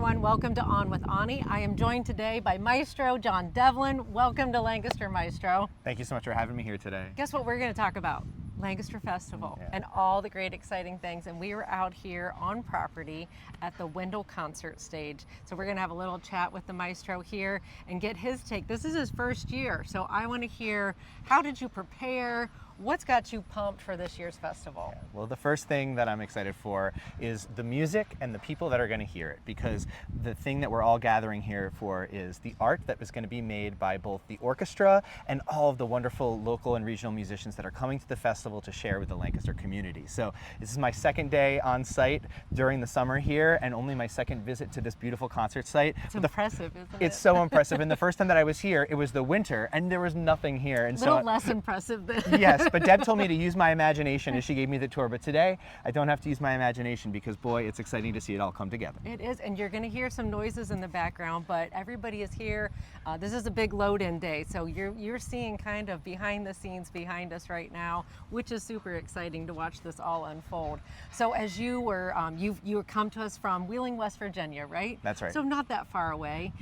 everyone. Welcome to On with Aunie. I am joined today by Maestro John Devlin. Welcome to Lancaster, Maestro. Thank you so much for having me here today. Guess what we're going to talk about? Lancaster Festival and all the great exciting things. And we are out here on property at the Wendell concert stage. So we're going to have a little chat with the Maestro here and get his take. This is his first year. So I want to hear, how did you prepare? What's got you pumped for this year's festival? Well, the first thing that I'm excited for is the music and the people that are going to hear it, because the thing that we're all gathering here for is the art that was going to be made by both the orchestra and all of the wonderful local and regional musicians that are coming to the festival to share with the Lancaster community. So this is my second day on site during the summer here, and only my second visit to this beautiful concert site. It's impressive, isn't it? It's so impressive. And the first time that I was here, it was the winter, and there was nothing here. And a little less impressive than yes. But Deb told me to use my imagination as she gave me the tour. But today, I don't have to use my imagination because, boy, it's exciting to see it all come together. It is, and you're going to hear some noises in the background, but everybody is here. This is a big load-in day, so you're seeing kind of behind the scenes behind us right now, which is super exciting to watch this all unfold. So as you were, you come to us from Wheeling, West Virginia, right? That's right. So not that far away.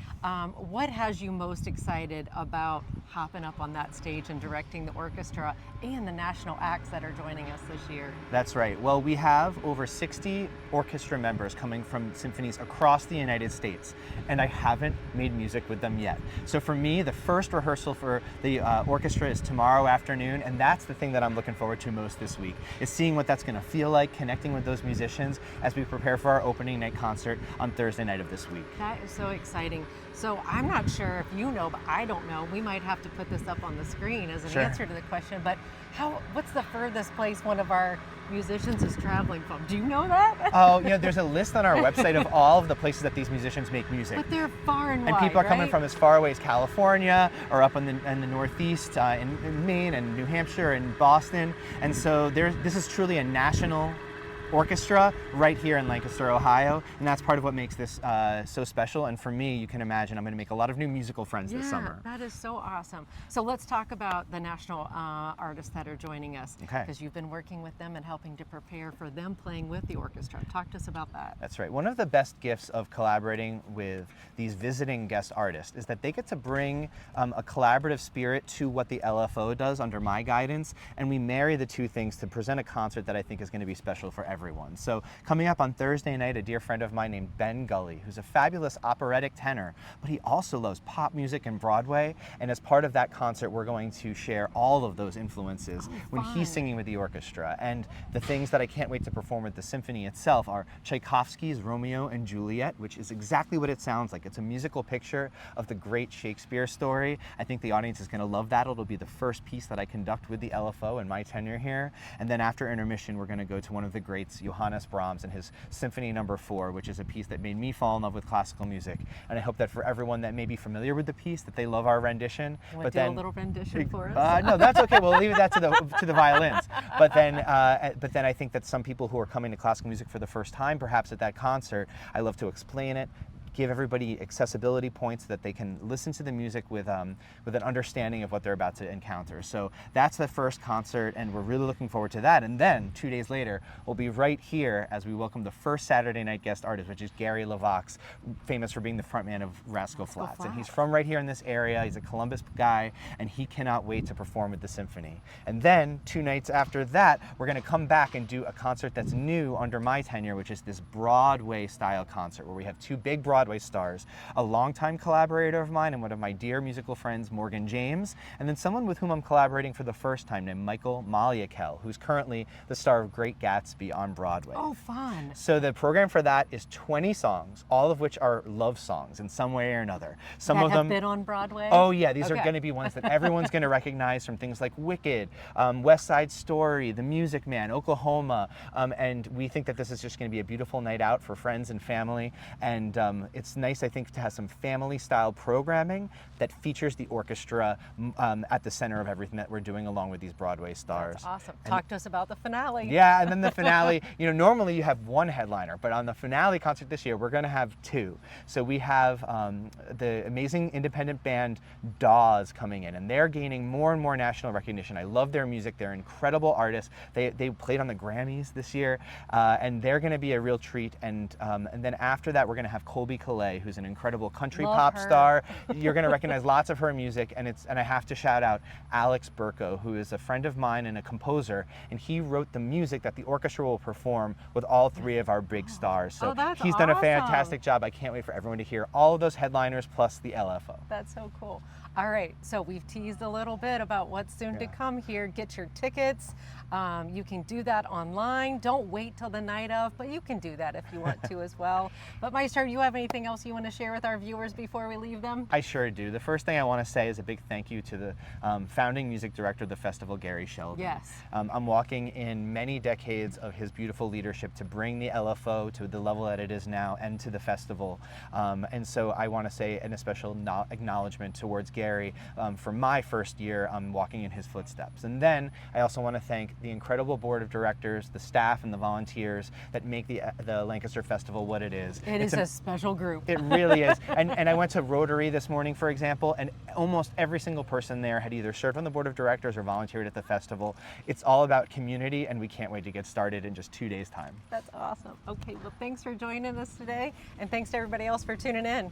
What has you most excited about hopping up on that stage and directing the orchestra and the national acts that are joining us this year? That's right. Well, we have over 60 orchestra members coming from symphonies across the United States, and I haven't made music with them yet. So for me, the first rehearsal for the orchestra is tomorrow afternoon, and that's the thing that I'm looking forward to most this week, is seeing what that's going to feel like, connecting with those musicians as we prepare for our opening night concert on Thursday night of this week. That is so exciting. So I'm not sure if you know, but I don't know. We might have to put this up on the screen as an answer to the question, but what's the furthest place one of our musicians is traveling from? Do you know that? Oh, there's a list on our website of all of the places that these musicians make music. But they're far and wide, and people are coming right? from as far away as California, or up in the Northeast, in Maine and New Hampshire and Boston. And so this is truly a national orchestra right here in Lancaster, Ohio, and that's part of what makes this so special. And for me, you can imagine I'm going to make a lot of new musical friends this summer. That is so awesome. So let's talk about the national artists that are joining us, because you've been working with them and helping to prepare for them playing with the orchestra. Talk to us about that. That's right. One of the best gifts of collaborating with these visiting guest artists is that they get to bring a collaborative spirit to what the LFO does under my guidance, and we marry the two things to present a concert that I think is going to be special for everyone. So coming up on Thursday night, a dear friend of mine named Ben Gully, who's a fabulous operatic tenor, but he also loves pop music and Broadway. And as part of that concert, we're going to share all of those influences when he's singing with the orchestra. And the things that I can't wait to perform with the symphony itself are Tchaikovsky's Romeo and Juliet, which is exactly what it sounds like. It's a musical picture of the great Shakespeare story. I think the audience is going to love that. It'll be the first piece that I conduct with the LFO in my tenure here. And then after intermission, we're going to go to one of the greats, Johannes Brahms, and his Symphony No. 4, which is a piece that made me fall in love with classical music. And I hope that for everyone that may be familiar with the piece, that they love our rendition. You want to do a little rendition for us? No, that's okay. We'll leave that to the violins. But then I think that some people who are coming to classical music for the first time, perhaps at that concert, I love to explain it, give everybody accessibility points so that they can listen to the music with an understanding of what they're about to encounter. So that's the first concert, and we're really looking forward to that. And then 2 days later, we'll be right here as we welcome the first Saturday night guest artist, which is Gary LaVox, famous for being the frontman of Rascal Flatts. And he's from right here in this area. He's a Columbus guy, and he cannot wait to perform with the symphony. And then 2 nights after that, we're going to come back and do a concert that's new under my tenure, which is this Broadway-style concert where we have 2 big Broadway stars, a longtime collaborator of mine and one of my dear musical friends, Morgan James, and then someone with whom I'm collaborating for the first time named Michael Maliakel, who's currently the star of Great Gatsby on Broadway. Oh, fun. So the program for that is 20 songs, all of which are love songs in some way or another. Some of them have been on Broadway? Oh yeah, these are going to be ones that everyone's going to recognize from things like Wicked, West Side Story, The Music Man, Oklahoma, and we think that this is just going to be a beautiful night out for friends and family, and it's nice, I think, to have some family-style programming that features the orchestra at the center of everything that we're doing along with these Broadway stars. That's awesome. Talk to us about the finale. Yeah, and then the finale, normally you have one headliner, but on the finale concert this year, we're going to have 2. So we have the amazing independent band Dawes coming in, and they're gaining more and more national recognition. I love their music. They're incredible artists. They played on the Grammys this year, and they're going to be a real treat. And then after that, we're going to have Colby Aunie, who's an incredible country Love pop her. star. You're going to recognize lots of her music, and I have to shout out Alex Burko, who is a friend of mine and a composer, and he wrote the music that the orchestra will perform with all three of our big stars. So that's he's done a awesome. fantastic job. I can't wait for everyone to hear all of those headliners plus the LFO. That's so cool. All right, so we've teased a little bit about what's soon to come here. Get your tickets. You can do that online. Don't wait till the night of, but you can do that if you want to as well. But Maestro, you have anything else you want to share with our viewers before we leave them? I sure do. The first thing I want to say is a big thank you to the founding music director of the festival, Gary Sheldon. Yes. I'm walking in many decades of his beautiful leadership to bring the LFO to the level that it is now and to the festival. And so I want to say an especial acknowledgement towards Gary for my first year walking in his footsteps. And then I also want to thank the incredible board of directors, the staff, and the volunteers that make the Lancaster Festival what it is. It's a special group. It really is. And I went to Rotary this morning, for example, and almost every single person there had either served on the board of directors or volunteered at the festival. It's all about community, and we can't wait to get started in just 2 days' time. That's awesome. Okay, well, thanks for joining us today, and thanks to everybody else for tuning in.